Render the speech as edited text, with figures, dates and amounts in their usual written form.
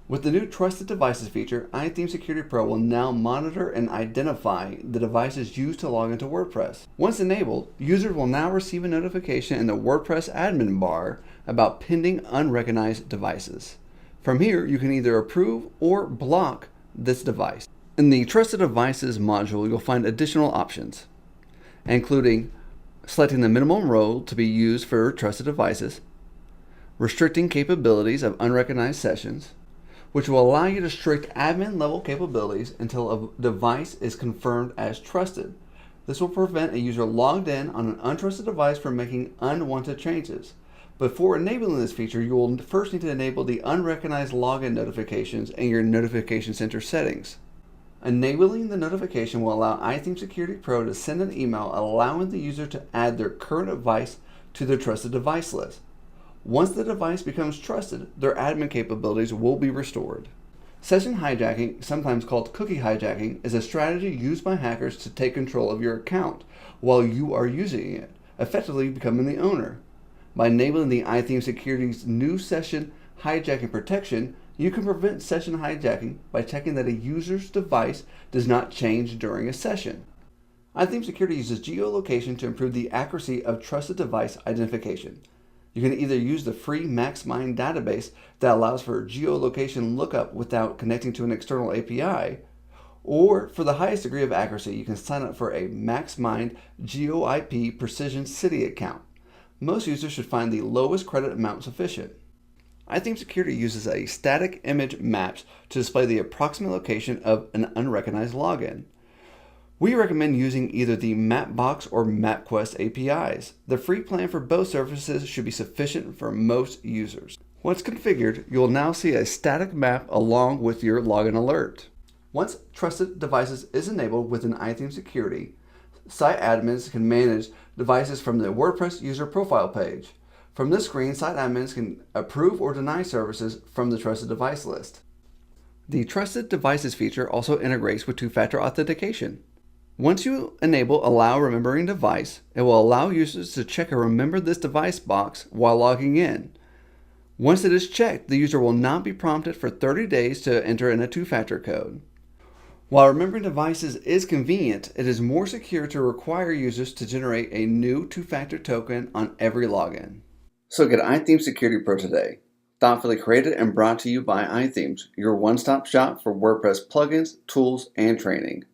With the new Trusted Devices feature, iThemes Security Pro will now monitor and identify the devices used to log into WordPress. Once enabled, users will now receive a notification in the WordPress admin bar about pending unrecognized devices. From here, you can either approve or block this device. In the Trusted Devices module, you'll find additional options, including selecting the minimum role to be used for trusted devices, restricting capabilities of unrecognized sessions, which will allow you to restrict admin level capabilities until a device is confirmed as trusted. This will prevent a user logged in on an untrusted device from making unwanted changes. Before enabling this feature, you will first need to enable the unrecognized login notifications in your Notification Center settings. Enabling the notification will allow iThemes Security Pro to send an email allowing the user to add their current device to their trusted device list. Once the device becomes trusted, their admin capabilities will be restored. Session hijacking, sometimes called cookie hijacking, is a strategy used by hackers to take control of your account while you are using it, effectively becoming the owner. By enabling the iThemes Security's new Session Hijacking Protection, you can prevent session hijacking by checking that a user's device does not change during a session. iThemes Security uses geolocation to improve the accuracy of trusted device identification. You can either use the free MaxMind database that allows for geolocation lookup without connecting to an external API, or for the highest degree of accuracy, you can sign up for a MaxMind GeoIP Precision City account. Most users should find the lowest credit amount sufficient. iThemes Security uses a static image maps to display the approximate location of an unrecognized login. We recommend using either the Mapbox or MapQuest APIs. The free plan for both services should be sufficient for most users. Once configured, you will now see a static map along with your login alert. Once Trusted Devices is enabled within iThemes Security, site admins can manage devices from the WordPress user profile page. From this screen, site admins can approve or deny services from the Trusted Device list. The Trusted Devices feature also integrates with two-factor authentication. Once you enable Allow Remembering Device, it will allow users to check a Remember This Device box while logging in. Once it is checked, the user will not be prompted for 30 days to enter in a two-factor code. While remembering devices is convenient, it is more secure to require users to generate a new two-factor token on every login. So get iThemes Security Pro today. Thoughtfully created and brought to you by iThemes, your one-stop shop for WordPress plugins, tools, and training.